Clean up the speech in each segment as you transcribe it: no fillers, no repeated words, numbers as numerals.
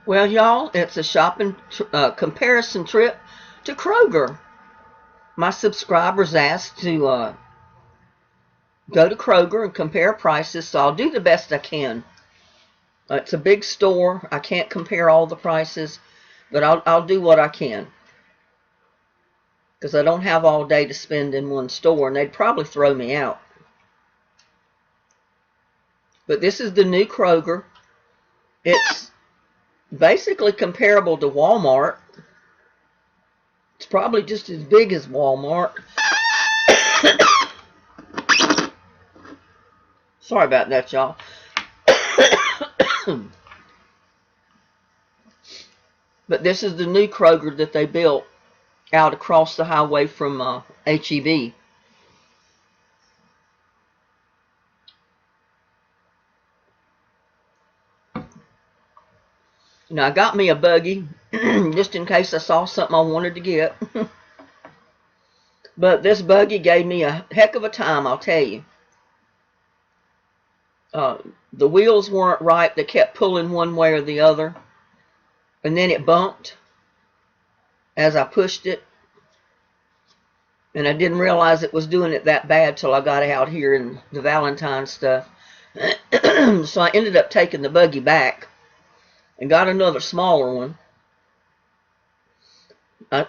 Well, y'all, it's a shopping comparison trip to Kroger. My subscribers asked to go to Kroger and compare prices, so I'll do the best I can. It's a big store. I can't compare all the prices, but I'll do what I can, because I don't have all day to spend in one store, and they'd probably throw me out. But this is the new Kroger. It's basically comparable to Walmart. It's probably just as big as Walmart. Sorry about that, y'all. But this is the new Kroger that they built out across the highway from HEB. Now, I got me a buggy just in case I saw something I wanted to get. But this buggy gave me a heck of a time, I'll tell you. The wheels weren't right. They kept pulling one way or the other. And then it bumped as I pushed it. And I didn't realize it was doing it that bad till I got out here in the Valentine stuff. So I ended up taking the buggy back and got another smaller one.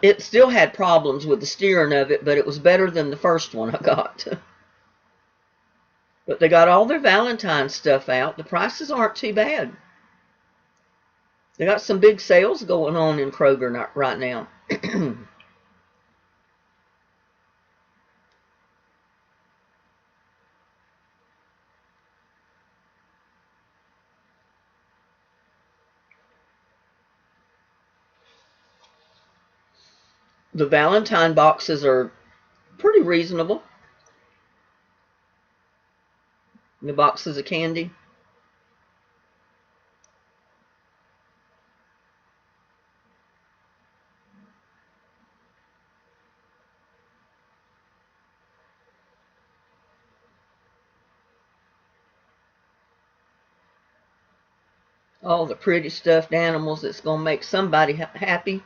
It still had problems with the steering of it, but it was better than the first one I got. But they got all their Valentine stuff out. The prices aren't too bad. They got some big sales going on in Kroger right now. The Valentine boxes are pretty reasonable. The boxes of candy. All the pretty stuffed animals that's going to make somebody happy.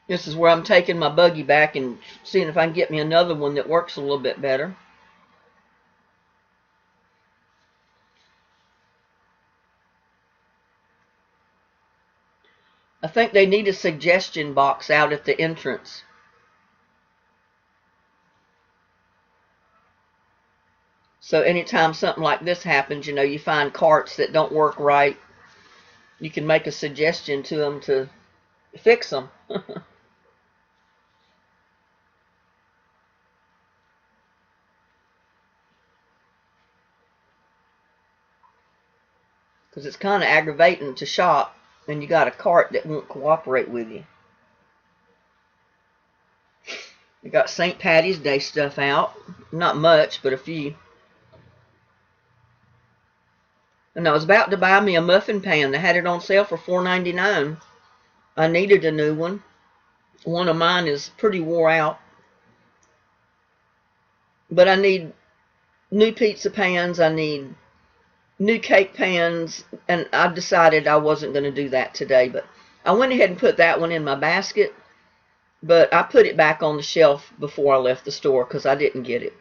This is where I'm taking my buggy back and seeing if I can get me another one that works a little bit better. I think they need a suggestion box out at the entrance. So anytime something like this happens, you find carts that don't work right, you can make a suggestion to them to fix them. Because it's kind of aggravating to shop and you got a cart that won't cooperate with you. We got St. Patty's Day stuff out. Not much, but a few. And I was about to buy me a muffin pan. They had it on sale for $4.99. I needed a new one. One of mine is pretty wore out. But I need new pizza pans. I need new cake pans. And I decided I wasn't going to do that today. But I went ahead and put that one in my basket. But I put it back on the shelf before I left the store because I didn't get it.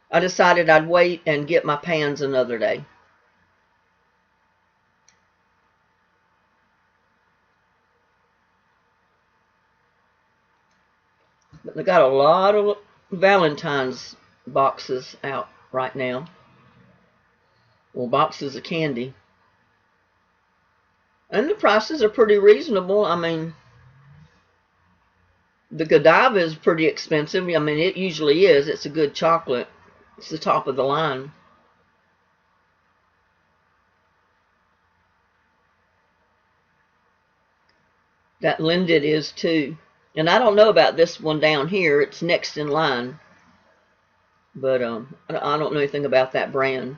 I decided I'd wait and get my pans another day. But they got a lot of Valentine's boxes out right now. Well, boxes of candy. And the prices are pretty reasonable. I mean, the Godiva is pretty expensive. I mean, it usually is. It's a good chocolate. It's the top of the line. That Lindt is too. And I don't know about this one down here. It's next in line. But I don't know anything about that brand.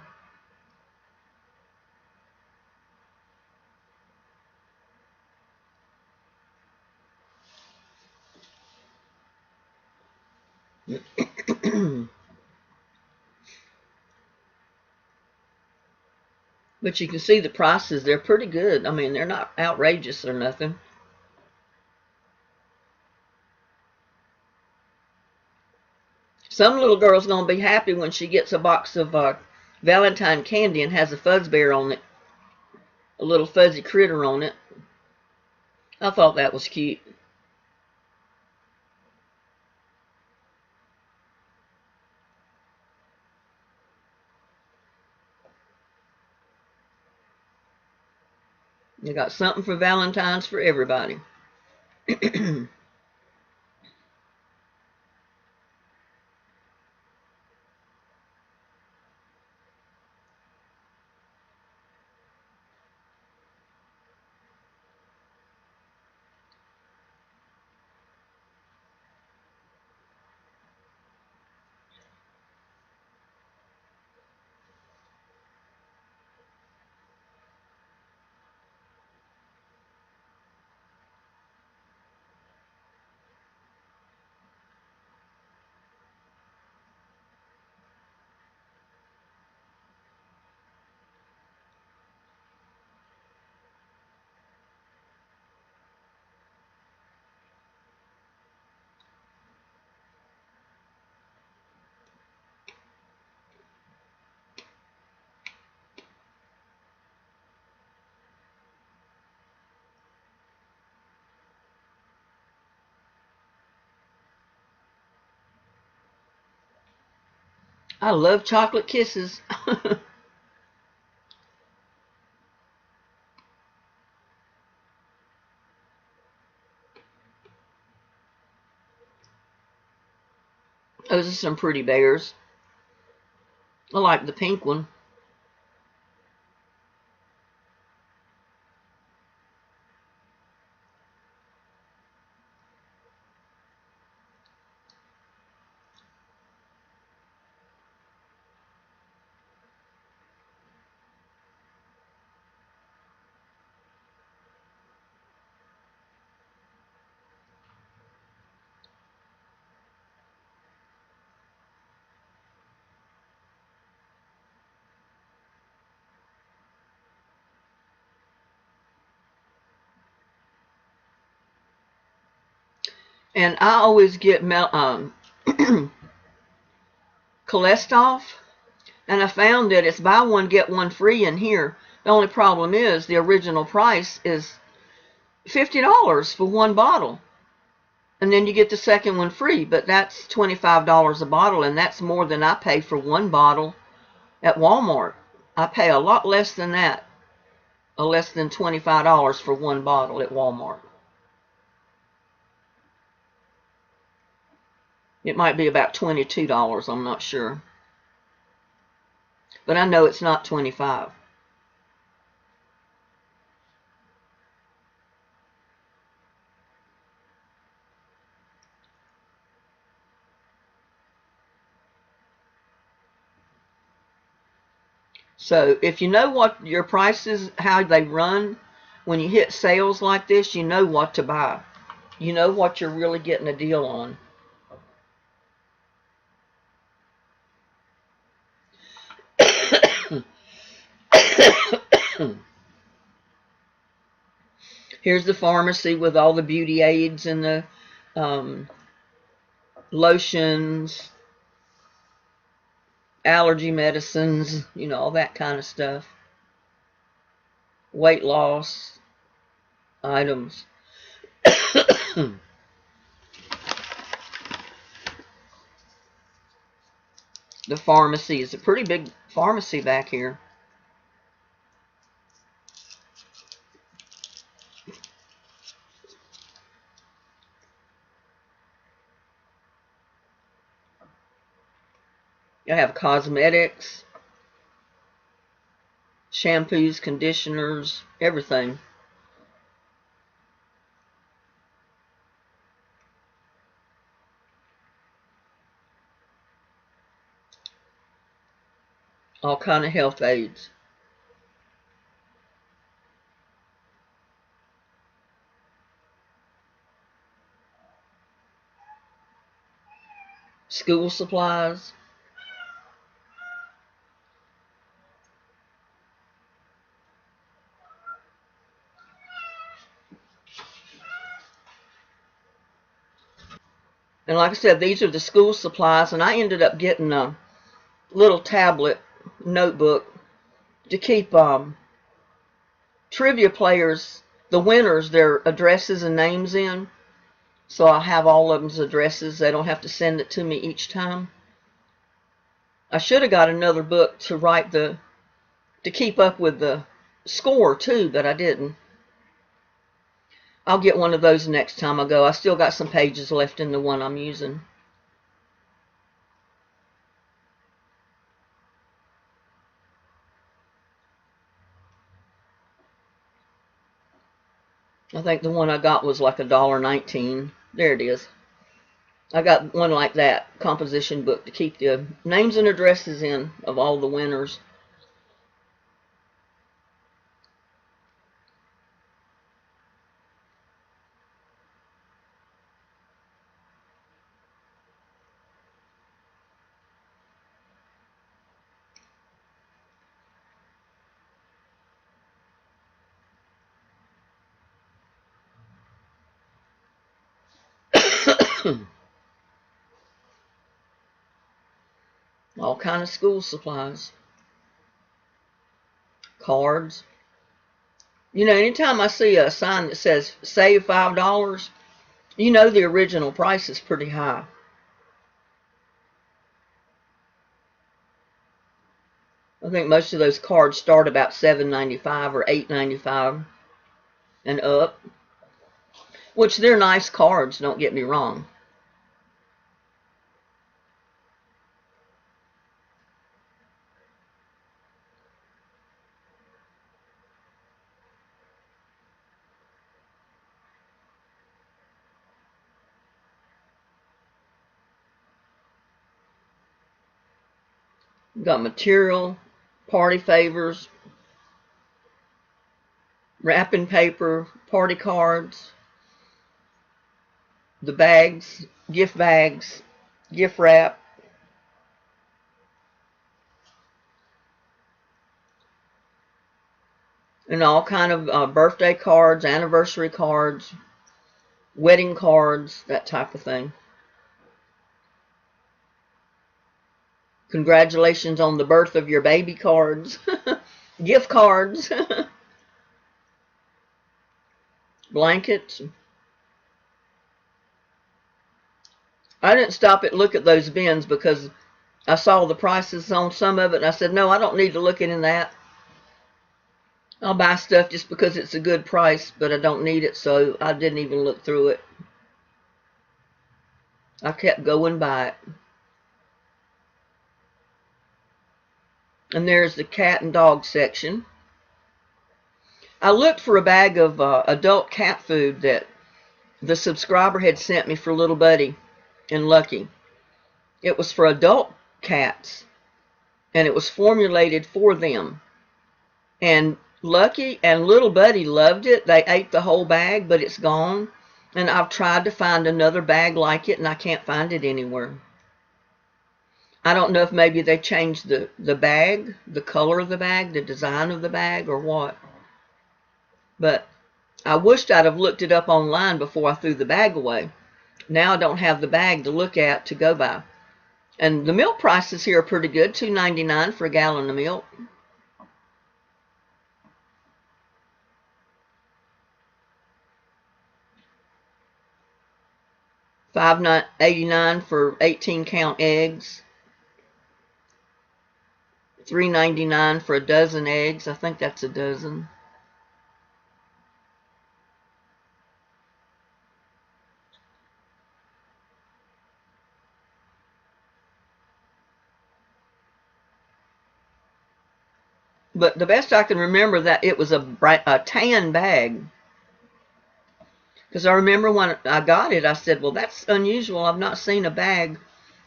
But you can see the prices. They're pretty good. I mean, they're not outrageous or nothing. Some little girl's going to be happy when she gets a box of Valentine candy and has a fuzz bear on it. A little fuzzy critter on it. I thought that was cute. They got something for Valentine's for everybody. I love chocolate kisses. Those are some pretty bears. I like the pink one. And I always get cholesterol. And I found that it's buy one, get one free in here. The only problem is the original price is $50 for one bottle. And then you get the second one free, but that's $25 a bottle, and that's more than I pay for one bottle at Walmart. I pay a lot less than that, less than $25 for one bottle at Walmart. It might be about $22, I'm not sure. But I know it's not 25. So if you know what your prices, how they run, when you hit sales like this, you know what to buy. You know what you're really getting a deal on. Here's the pharmacy with all the beauty aids and the lotions, allergy medicines, you know, all that kind of stuff. Weight loss items. The pharmacy is a pretty big pharmacy back here. I have cosmetics, shampoos, conditioners, everything. All kind of health aids. School supplies. And like I said, these are the school supplies, and I ended up getting a little tablet notebook to keep trivia players, the winners, their addresses and names in. So I'll have all of them's addresses. They don't have to send it to me each time. I should have got another book to keep up with the score too, but I didn't. I'll get one of those next time I go. I still got some pages left in the one I'm using. I think the one I got was like $1.19. There it is. I got one like that, composition book, to keep the names and addresses in of all the winners. All kind of school supplies. Cards. You know, anytime I see a sign that says save $5, you know the original price is pretty high. I think most of those cards start about $7.95 or $8.95 and up, which they're nice cards, don't get me wrong. Got material, party favors, wrapping paper, party cards, the bags, gift wrap, and all kind of birthday cards, anniversary cards, wedding cards, that type of thing. Congratulations on the birth of your baby cards, gift cards, blankets. I didn't stop and look at those bins because I saw the prices on some of it, and I said, no, I don't need to look in that. I'll buy stuff just because it's a good price, but I don't need it, so I didn't even look through it. I kept going by it. And there's the cat and dog section. I looked for a bag of adult cat food that the subscriber had sent me for Little Buddy and Lucky. It was for adult cats, and it was formulated for them. And Lucky and Little Buddy loved it. They ate the whole bag, but it's gone. And I've tried to find another bag like it, and I can't find it anywhere. I don't know if maybe they changed the bag, the color of the bag, the design of the bag, or what. But I wished I'd have looked it up online before I threw the bag away. Now I don't have the bag to look at to go by. And the milk prices here are pretty good, $2.99 for a gallon of milk. $5.89 for 18-count eggs. $3.99 for a dozen eggs. I think that's a dozen. But the best I can remember that it was a tan bag. Because I remember when I got it, I said, well, that's unusual. I've not seen a bag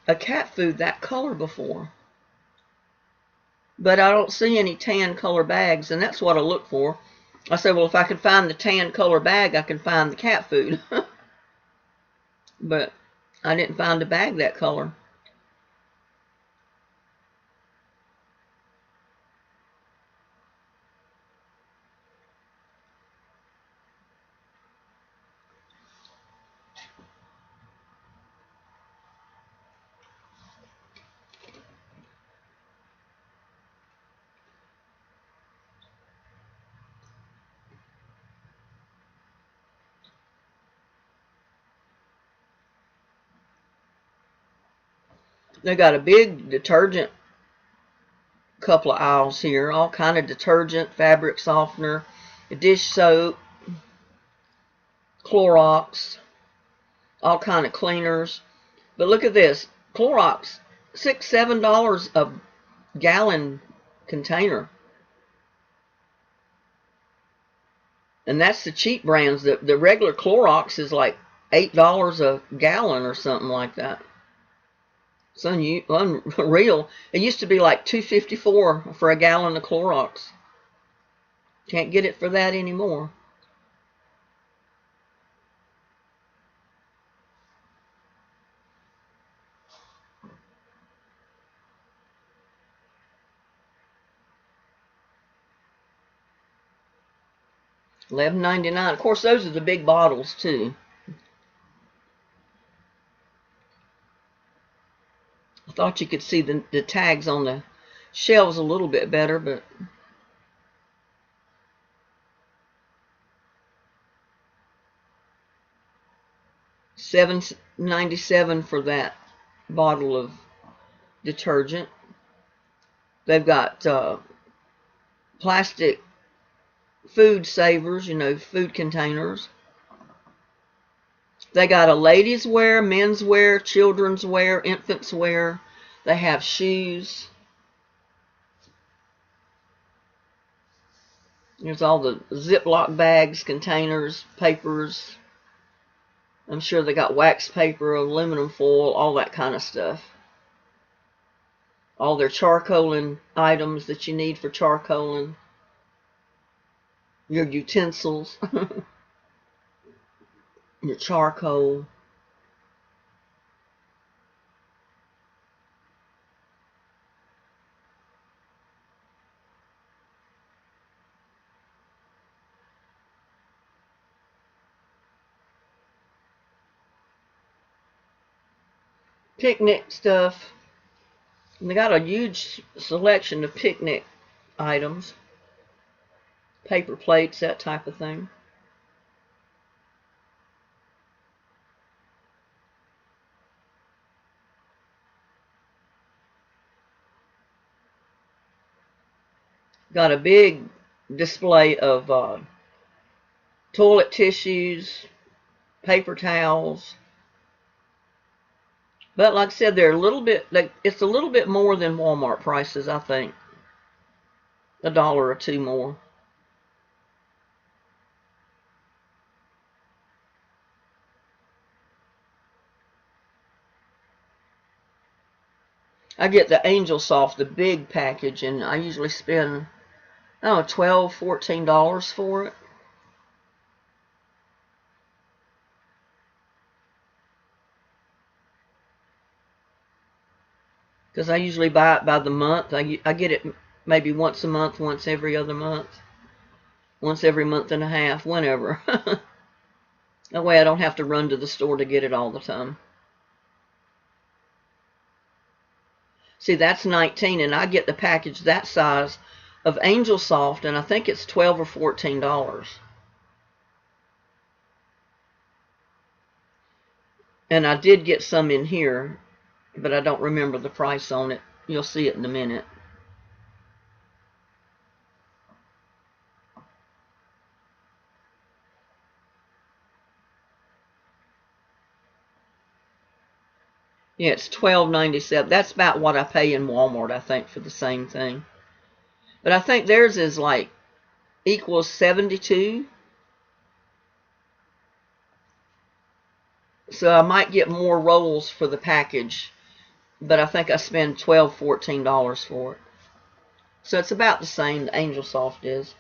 of cat food that color before. But I don't see any tan color bags, and that's what I look for. I said, well, if I can find the tan color bag, I can find the cat food. But I didn't find a bag that color. They got a big detergent couple of aisles here, all kind of detergent, fabric softener, dish soap, Clorox, all kind of cleaners. But look at this, Clorox, $6-7 a gallon container. And that's the cheap brands. The regular Clorox is like $8 a gallon or something like that. It's unreal. It used to be like $2.54 for a gallon of Clorox. Can't get it for that anymore. $11.99. Of course, those are the big bottles too. I thought you could see the tags on the shelves a little bit better, but $7.97 for that bottle of detergent. They've got plastic food savers, food containers. They got a ladies' wear, men's wear, children's wear, infants' wear. They have shoes. There's all the Ziploc bags, containers, papers. I'm sure they got wax paper, aluminum foil, all that kind of stuff. All their charcoaling items that you need for charcoaling. Your utensils. Your charcoal. Picnic stuff. And they got a huge selection of picnic items. Paper plates, that type of thing. Got a big display of toilet tissues, paper towels. But like I said, they're a little bit, it's a little bit more than Walmart prices, I think. $1 or $2 more. I get the Angel Soft, the big package, and I usually spend, I don't know, $12, $14 for it. Because I usually buy it by the month. I get it maybe once a month, once every other month, once every month and a half, whenever. That way I don't have to run to the store to get it all the time. See, that's 19, and I get the package that size of Angel Soft, and I think it's $12 or $14. And I did get some in here, but I don't remember the price on it. You'll see it in a minute. Yeah, it's $12.97. That's about what I pay in Walmart, I think, for the same thing. But I think theirs is like equals 72. So I might get more rolls for the package, but I think I spend $12, $14 for it. So it's about the same, the Angel Soft is.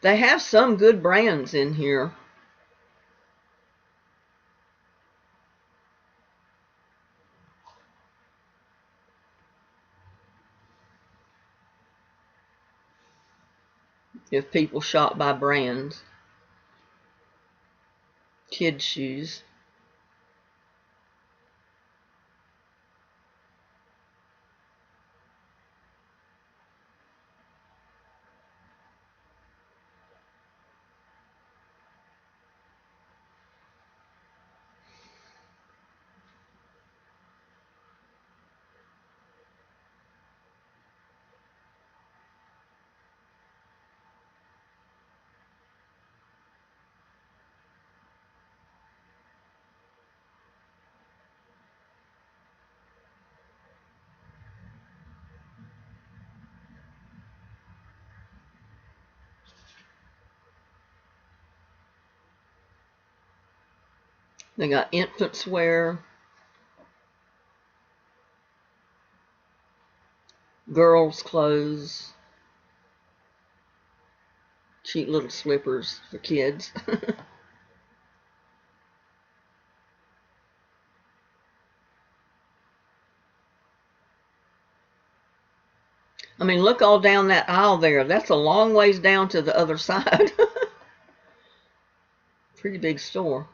They have some good brands in here. If people shop by brands. Kids' shoes. They got infants wear, girls' clothes, cheap little slippers for kids. I mean, look all down that aisle there. That's a long ways down to the other side. Pretty big store.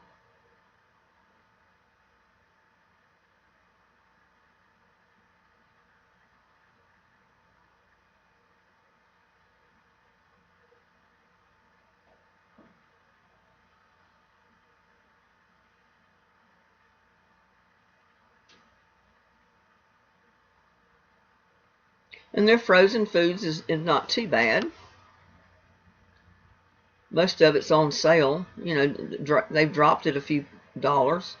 And their frozen foods is not too bad. Most of it's on sale. You know, they've dropped it a few dollars.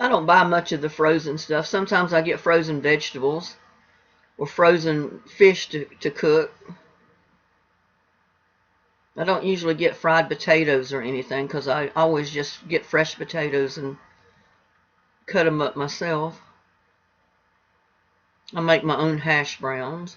I don't buy much of the frozen stuff. Sometimes I get frozen vegetables or frozen fish to cook. I don't usually get fried potatoes or anything because I always just get fresh potatoes and cut them up myself. I make my own hash browns.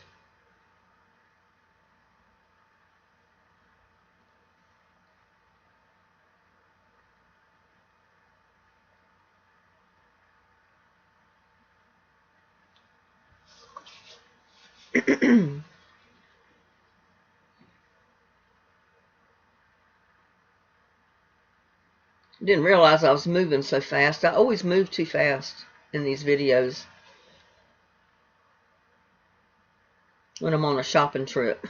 Didn't realize I was moving so fast. I always move too fast in these videos when I'm on a shopping trip.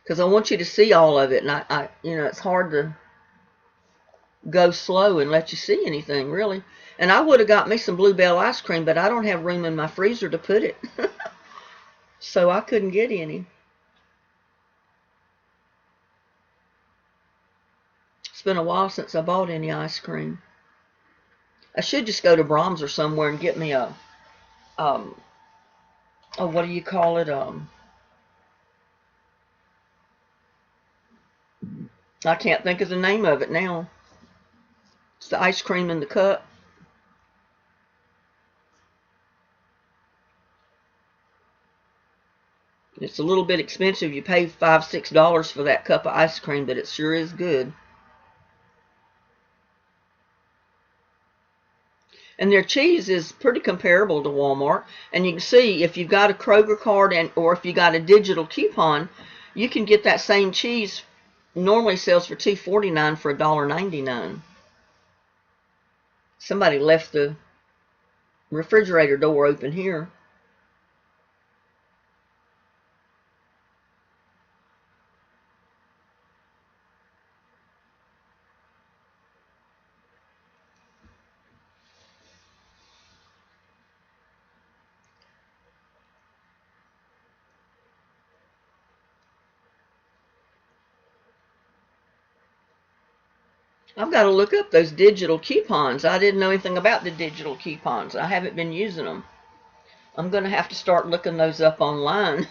Because I want you to see all of it, and you know, it's hard to go slow and let you see anything, really. And I would have got me some Bluebell ice cream, but I don't have room in my freezer to put it. So I couldn't get any. It's been a while since I bought any ice cream. I should just go to Brahms or somewhere and get me a, oh, what do you call it? I can't think of the name of it now. It's the ice cream in the cup. It's a little bit expensive. You pay $5, $6 for that cup of ice cream, but it sure is good. And their cheese is pretty comparable to Walmart. And you can see if you've got a Kroger card or if you got a digital coupon, you can get that same cheese. Normally sells for $2.49 for $1.99. Somebody left the refrigerator door open here. I've got to look up those digital coupons. I didn't know anything about the digital coupons. I haven't been using them. I'm going to have to start looking those up online.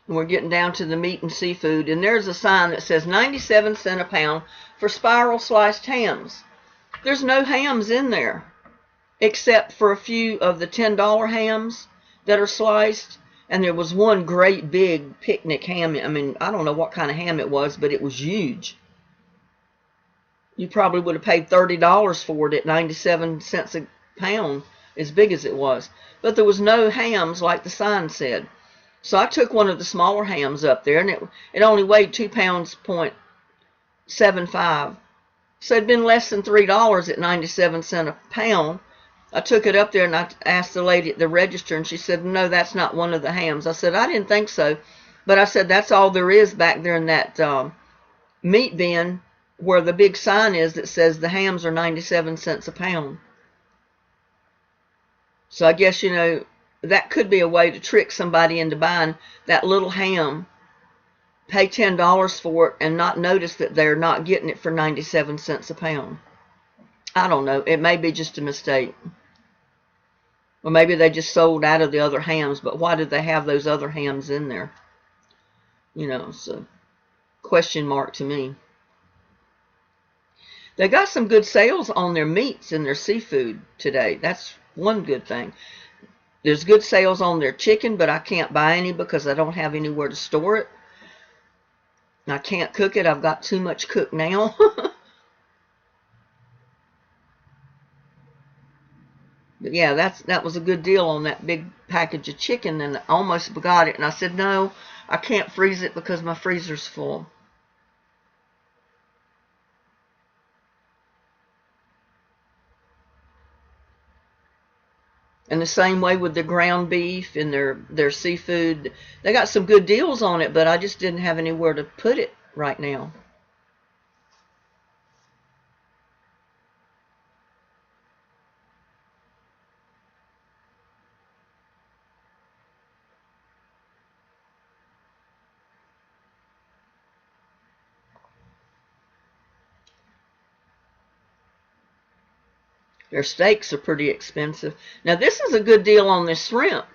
We're getting down to the meat and seafood, and there's a sign that says 97 cents a pound for spiral sliced hams. There's no hams in there, except for a few of the $10 hams that are sliced, and there was one great big picnic ham. I mean, I don't know what kind of ham it was, but it was huge. You probably would have paid $30 for it at 97 cents a pound, as big as it was. But there was no hams like the sign said. So I took one of the smaller hams up there, and it only weighed 2 pounds, 0.75. So it'd been less than $3 at 97 cents a pound. I took it up there, and I asked the lady at the register, and she said, no, that's not one of the hams. I said, I didn't think so. But I said, that's all there is back there in that meat bin where the big sign is that says the hams are 97 cents a pound. So I guess, that could be a way to trick somebody into buying that little ham, pay $10 for it, and not notice that they're not getting it for 97 cents a pound. I don't know. It may be just a mistake. Or maybe they just sold out of the other hams, but why did they have those other hams in there? So question mark to me. They got some good sales on their meats and their seafood today. That's one good thing. There's good sales on their chicken, but I can't buy any because I don't have anywhere to store it. I can't cook it. I've got too much cooked now. But yeah, that was a good deal on that big package of chicken, and I almost forgot it. And I said, no, I can't freeze it because my freezer's full. And the same way with the ground beef and their seafood. They got some good deals on it, but I just didn't have anywhere to put it right now. Their steaks are pretty expensive. Now, this is a good deal on this shrimp.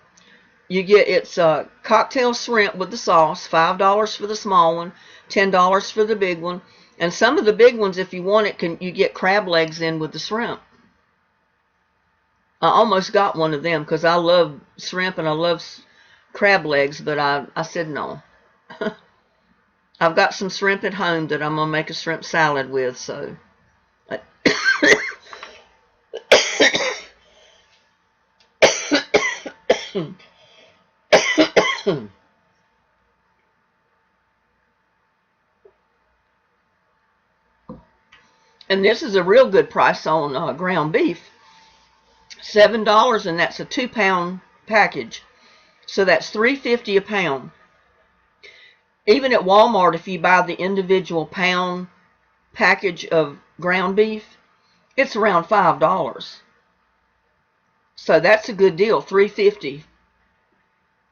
It's a cocktail shrimp with the sauce, $5 for the small one, $10 for the big one. And some of the big ones, if you want it, you get crab legs in with the shrimp. I almost got one of them because I love shrimp and I love crab legs, but I said no. I've got some shrimp at home that I'm going to make a shrimp salad with, so... And this is a real good price on ground beef. $7, and that's a 2-pound package. So that's $3.50 a pound. Even at Walmart, if you buy the individual pound package of ground beef, it's around $5. So that's a good deal. $3.50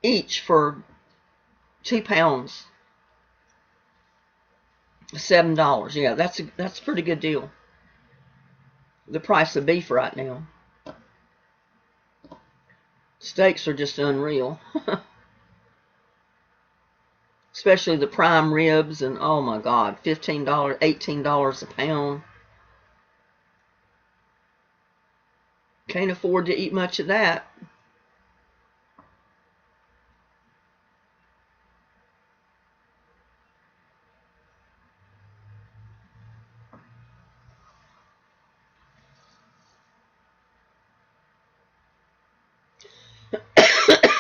each for 2 pounds. $7. Yeah, that's a pretty good deal. The price of beef right now. Steaks are just unreal. Especially the prime ribs, and oh my God, $15, $18 a pound. Can't afford to eat much of that.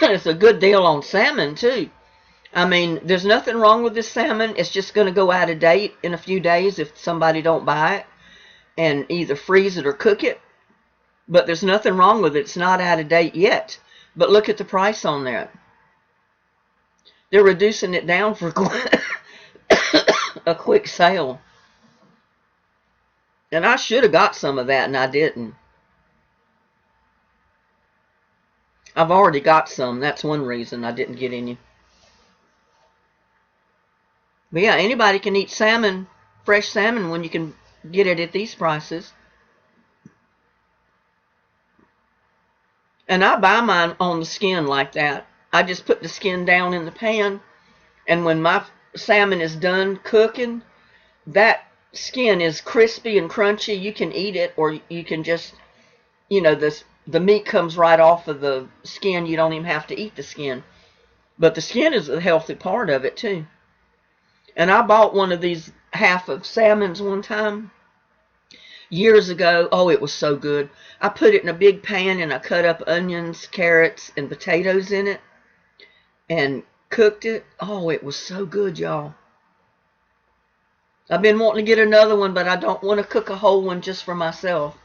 It's a good deal on salmon too. I mean, there's nothing wrong with this salmon. It's just going to go out of date in a few days if somebody don't buy it, and either freeze it or cook it. But there's nothing wrong with it. It's not out of date yet. But look at the price on that. They're reducing it down for a quick sale. And I should have got some of that, and I didn't. I've already got some. That's one reason I didn't get any. But yeah, anybody can eat salmon, fresh salmon, when you can get it at these prices. And I buy mine on the skin like that. I just put the skin down in the pan, and when my salmon is done cooking, that skin is crispy and crunchy. You can eat it, or you can just, the meat comes right off of the skin. You don't even have to eat the skin. But the skin is a healthy part of it too. And I bought one of these half of salmons one time years ago. Oh, it was so good. I put it in a big pan and I cut up onions, carrots, and potatoes in it and cooked it. Oh, it was so good, y'all. I've been wanting to get another one, but I don't want to cook a whole one just for myself.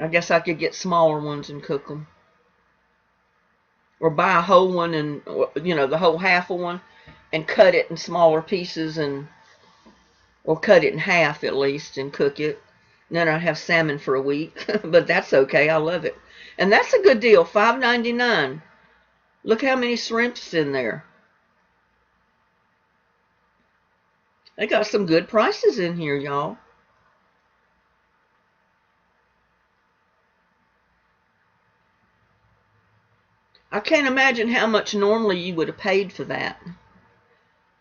I guess I could get smaller ones and cook them. Or buy a whole one, and the whole half of one, and cut it in smaller pieces, or cut it in half at least and cook it. And then I'd have salmon for a week. But that's okay. I love it. And that's a good deal. $5.99. Look how many shrimps in there. They got some good prices in here, y'all. I can't imagine how much normally you would have paid for that.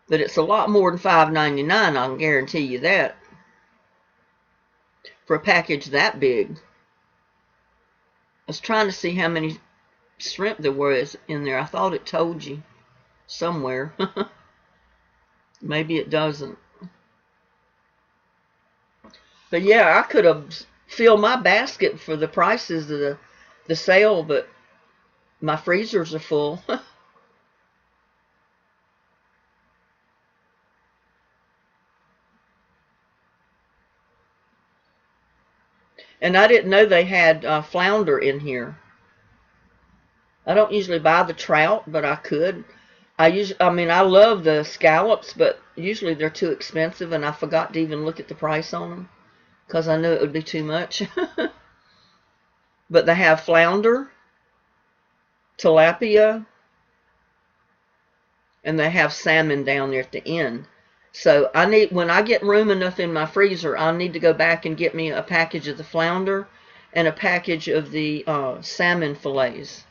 But it's a lot more than $5.99, I can guarantee you that. For a package that big. I was trying to see how many shrimp there was in there. I thought it told you somewhere. Maybe it doesn't. But yeah, I could have filled my basket for the prices of the sale, but my freezers are full. And I didn't know they had flounder in here. I don't usually buy the trout, but I could. I love the scallops, but usually they're too expensive, and I forgot to even look at the price on them because I knew it would be too much. But they have flounder, tilapia, and they have salmon down there at the end. So when I get room enough in my freezer, I'll need to go back and get me a package of the flounder and a package of the salmon fillets.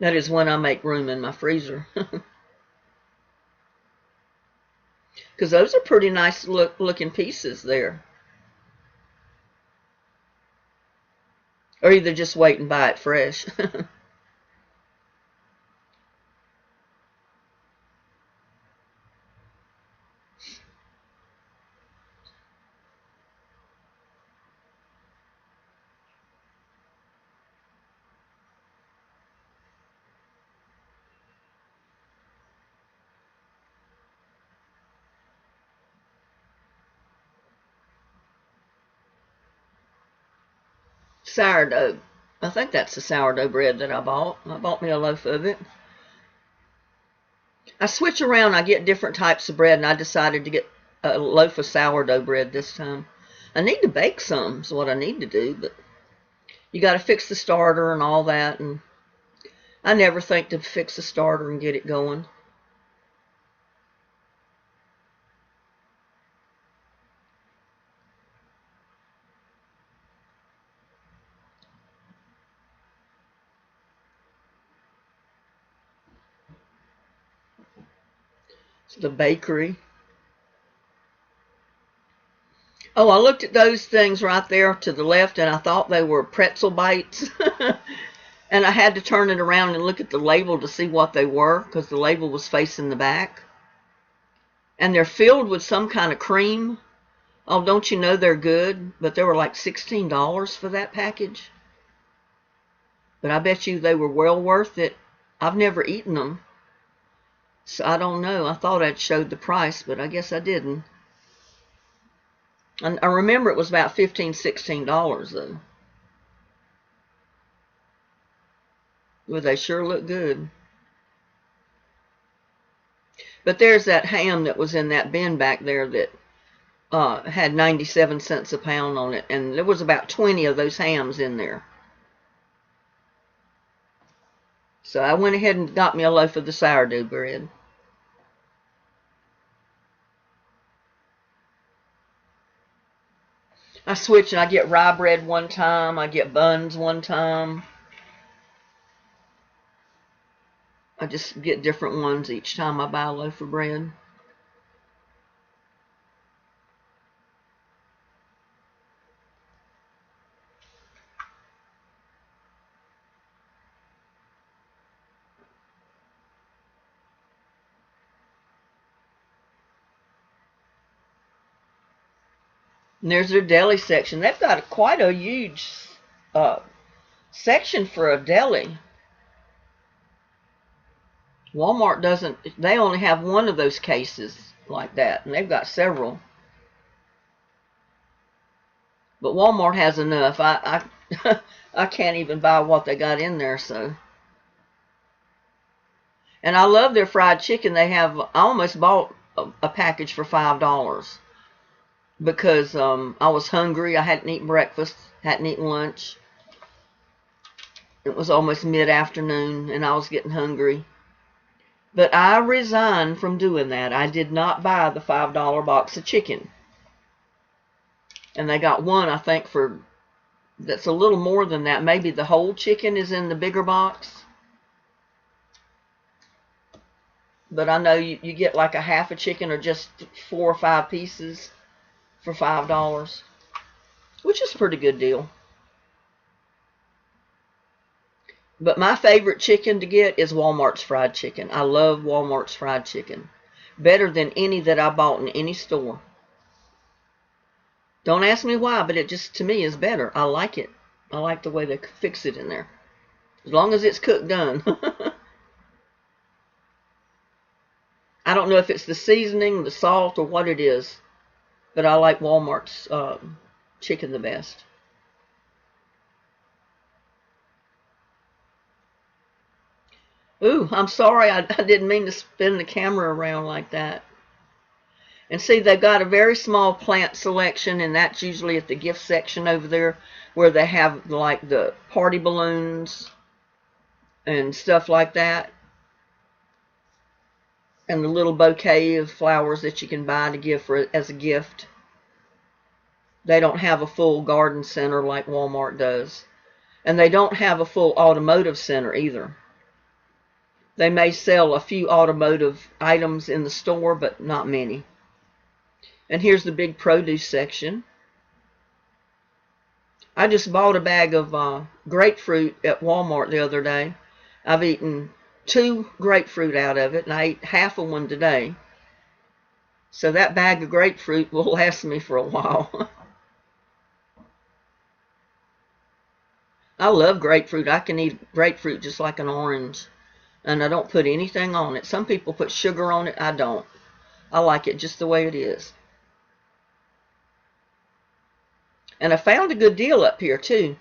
That is when I make room in my freezer. Because those are pretty nice looking pieces there. Or either just wait and buy it fresh. Sourdough. I think that's the sourdough bread that I bought. I bought me a loaf of it. I switch around. I get different types of bread, and I decided to get a loaf of sourdough bread this time. I need to bake some is what I need to do, but you got to fix the starter and all that, and I never think to fix the starter and get it going. It's the bakery. Oh, I looked at those things right there to the left, and I thought they were pretzel bites. And I had to turn it around and look at the label to see what they were, because the label was facing the back. And they're filled with some kind of cream. Oh, don't you know they're good? But they were like $16 for that package. But I bet you they were well worth it. I've never eaten them, so I don't know. I thought I'd showed the price, but I guess I didn't. And I remember it was about $15, $16 though. Well, they sure look good. But there's that ham that was in that bin back there that had 97 cents a pound on it, and there was about 20 of those hams in there. So I went ahead and got me a loaf of the sourdough bread. I switch and I get rye bread one time, I get buns one time. I just get different ones each time I buy a loaf of bread. And there's their deli section. They've got quite a huge section for a deli. Walmart doesn't, they only have one of those cases like that, and they've got several. But Walmart has enough. I I can't even buy what they got in there, so. And I love their fried chicken. They have, I almost bought a package for $5 because I was hungry. I hadn't eaten breakfast, hadn't eaten lunch. It was almost mid-afternoon, and I was getting hungry. But I resigned from doing that. I did not buy the $5 box of chicken. And they got one, I think, for that's a little more than that. Maybe the whole chicken is in the bigger box. But I know you get like a half a chicken or just 4 or 5 pieces for $5, which is a pretty good deal. But my favorite chicken to get is Walmart's fried chicken. I love Walmart's fried chicken. Better than any that I bought in any store. Don't ask me why, but it just, to me, is better. I like it. I like the way they fix it in there. As long as it's cooked done. I don't know if it's the seasoning, the salt, or what it is. But I like Walmart's chicken the best. Ooh, I'm sorry. I didn't mean to spin the camera around like that. And see, they've got a very small plant selection, and that's usually at the gift section over there where they have like the party balloons and stuff like that. And the little bouquet of flowers that you can buy to give as a gift. They don't have a full garden center like Walmart does. And they don't have a full automotive center either. They may sell a few automotive items in the store, but not many. And here's the big produce section. I just bought a bag of grapefruit at Walmart the other day. I've eaten 2 grapefruit out of it, and I ate half of one today. So that bag of grapefruit will last me for a while. I love grapefruit. I can eat grapefruit just like an orange. And I don't put anything on it. Some people put sugar on it. I don't. I like it just the way it is. And I found a good deal up here too.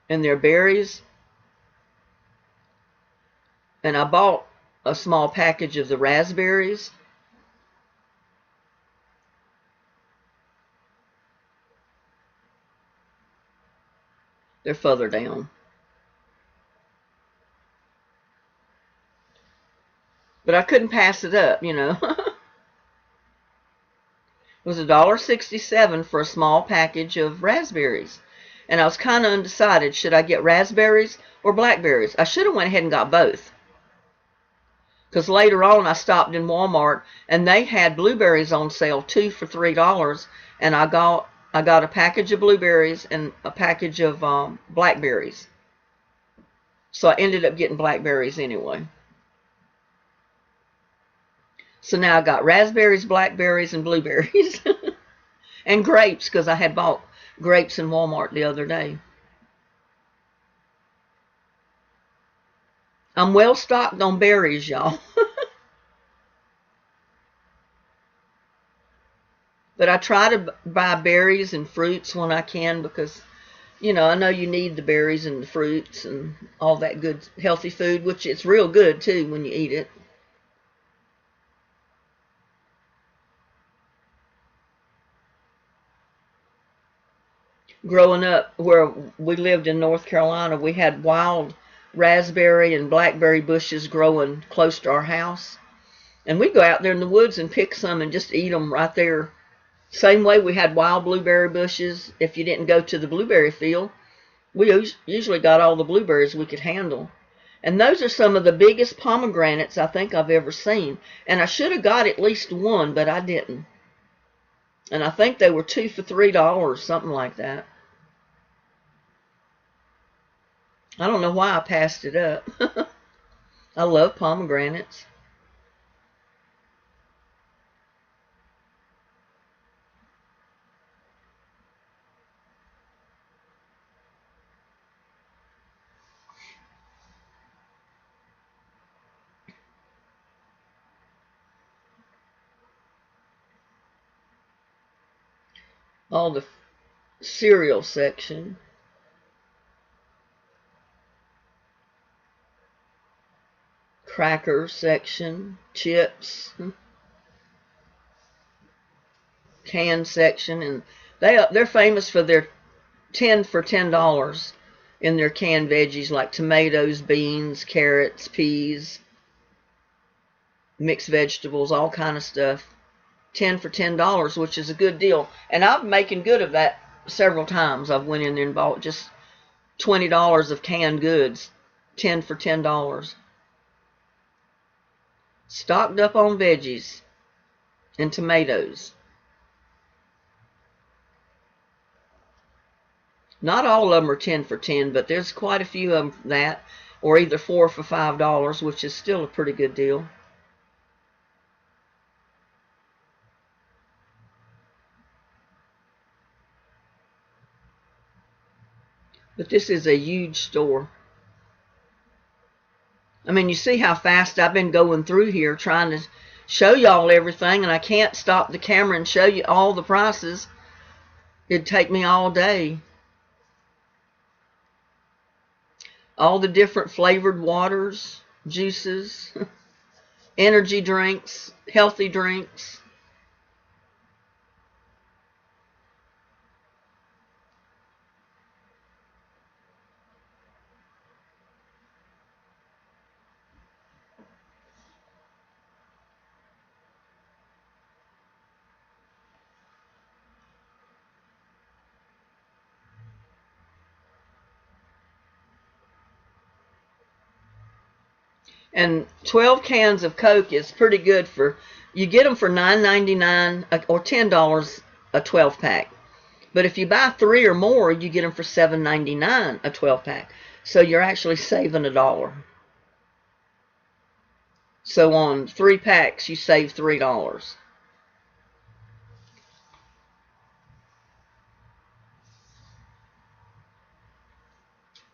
and they're berries. And I bought a small package of the raspberries. They're further down. But I couldn't pass it up, you know. It was $1.67 for a small package of raspberries. And I was kind of undecided. Should I get raspberries or blackberries? I should have went ahead and got both. Because later on I stopped in Walmart and they had blueberries on sale, 2 for $3. And I got a package of blueberries and a package of blackberries. So I ended up getting blackberries anyway. So now I got raspberries, blackberries, and blueberries. And grapes, because I had bought grapes in Walmart the other day. I'm well stocked on berries, y'all. But I try to buy berries and fruits when I can because, you know, I know you need the berries and the fruits and all that good healthy food, which it's real good too when you eat it. Growing up where we lived in North Carolina, we had wild raspberry and blackberry bushes growing close to our house. And we'd go out there in the woods and pick some and just eat them right there. Same way we had wild blueberry bushes. If you didn't go to the blueberry field, we usually got all the blueberries we could handle. And those are some of the biggest pomegranates I think I've ever seen. And I should have got at least one, but I didn't. And I think they were 2 for $3, something like that. I don't know why I passed it up. I love pomegranates. All the cereal section. Cracker section. Chips. Can section. And they're famous for their 10 for $10 in their canned veggies like tomatoes, beans, carrots, peas, mixed vegetables, all kind of stuff. 10 for $10, which is a good deal. And I'm making good of that several times. I've went in there and bought just $20 of canned goods. 10 for $10. Stocked up on veggies and tomatoes. Not all of them are 10 for 10, but there's quite a few of them that, or either 4 for $5, which is still a pretty good deal. But this is a huge store. I mean, you see how fast I've been going through here trying to show y'all everything, and I can't stop the camera and show you all the prices. It'd take me all day. All the different flavored waters, juices, energy drinks, healthy drinks. And 12 cans of Coke is pretty good for, you get them for $9.99 or $10 a 12 pack. But if you buy 3 or more, you get them for $7.99 a 12 pack. So you're actually saving $1. So on 3 packs, you save $3.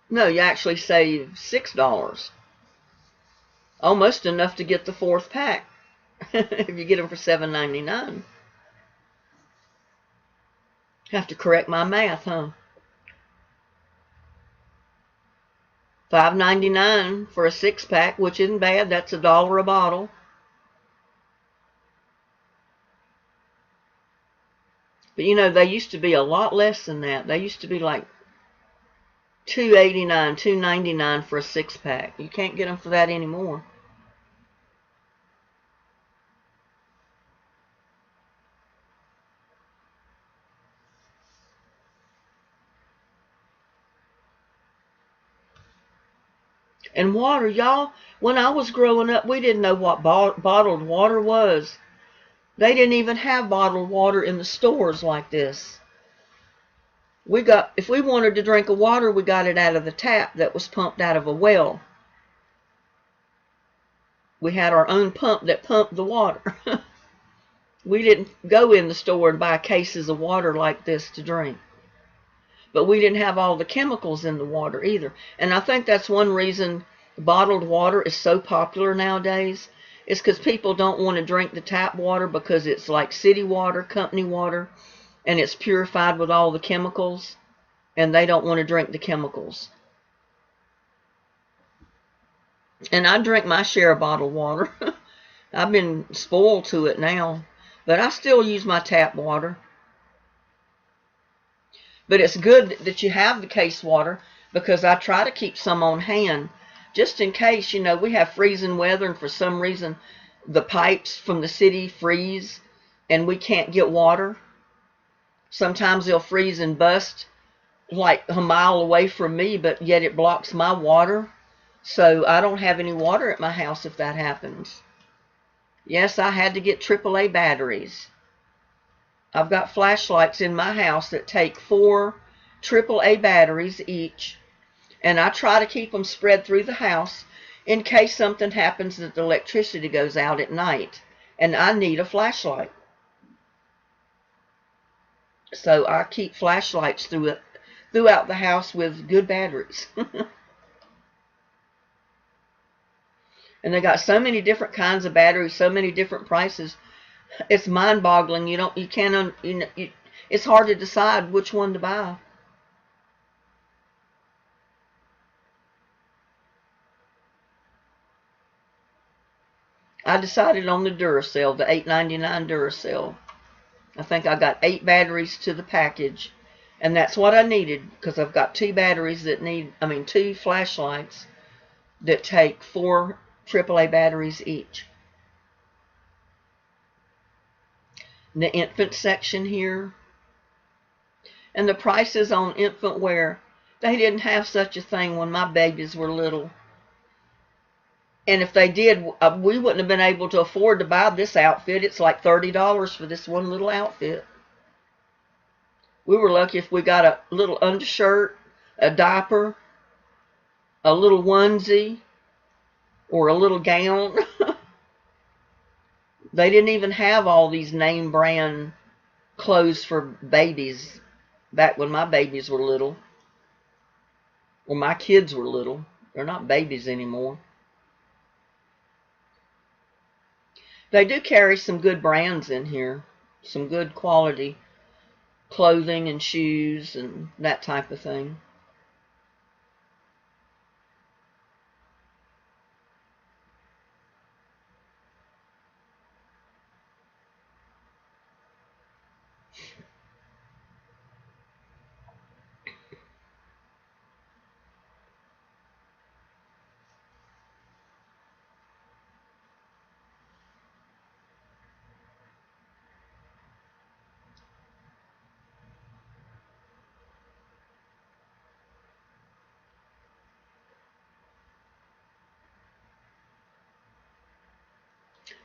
No, you actually save $6. Almost enough to get the 4th pack if you get them for $7.99. Have to correct my math, huh? $5.99 for a 6-pack, which isn't bad. That's $1 a bottle. But you know, they used to be a lot less than that. They used to be like $2.89, $2.99 for a 6-pack. You can't get them for that anymore. And water, y'all, when I was growing up, we didn't know what bottled water was. They didn't even have bottled water in the stores like this. If we wanted to drink water, we got it out of the tap that was pumped out of a well. We had our own pump that pumped the water. We didn't go in the store and buy cases of water like this to drink. But we didn't have all the chemicals in the water either. And I think that's one reason bottled water is so popular nowadays. It's because people don't want to drink the tap water because it's like city water, company water, and it's purified with all the chemicals, and they don't want to drink the chemicals. And I drink my share of bottled water. I've been spoiled to it now, but I still use my tap water. But it's good that you have the case water, because I try to keep some on hand just in case. You know, we have freezing weather, and for some reason the pipes from the city freeze and we can't get water. Sometimes they'll freeze and bust like a mile away from me, but yet it blocks my water. So I don't have any water at my house if that happens. Yes, I had to get AAA batteries. I've got flashlights in my house that take 4 AAA batteries each, and I try to keep them spread through the house in case something happens that the electricity goes out at night and I need a flashlight. So I keep flashlights throughout the house with good batteries. And they got so many different kinds of batteries, so many different prices. It's mind-boggling. It's hard to decide which one to buy. I decided on the Duracell, the $8.99 Duracell. I think I got 8 batteries to the package, and that's what I needed, because I've got 2 batteries that two flashlights that take 4 AAA batteries each. The infant section here, and the prices on infant wear, they didn't have such a thing when my babies were little. And if they did, we wouldn't have been able to afford to buy this outfit. It's like $30 for this one little outfit. We were lucky if we got a little undershirt, a diaper, a little onesie, or a little gown. They didn't even have all these name brand clothes for babies back when my babies were little. Or my kids were little. They're not babies anymore. They do carry some good brands in here. Some good quality clothing and shoes and that type of thing.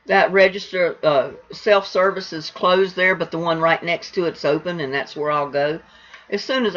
That register, self-service is closed there, but the one right next to it's open, and that's where I'll go. As soon as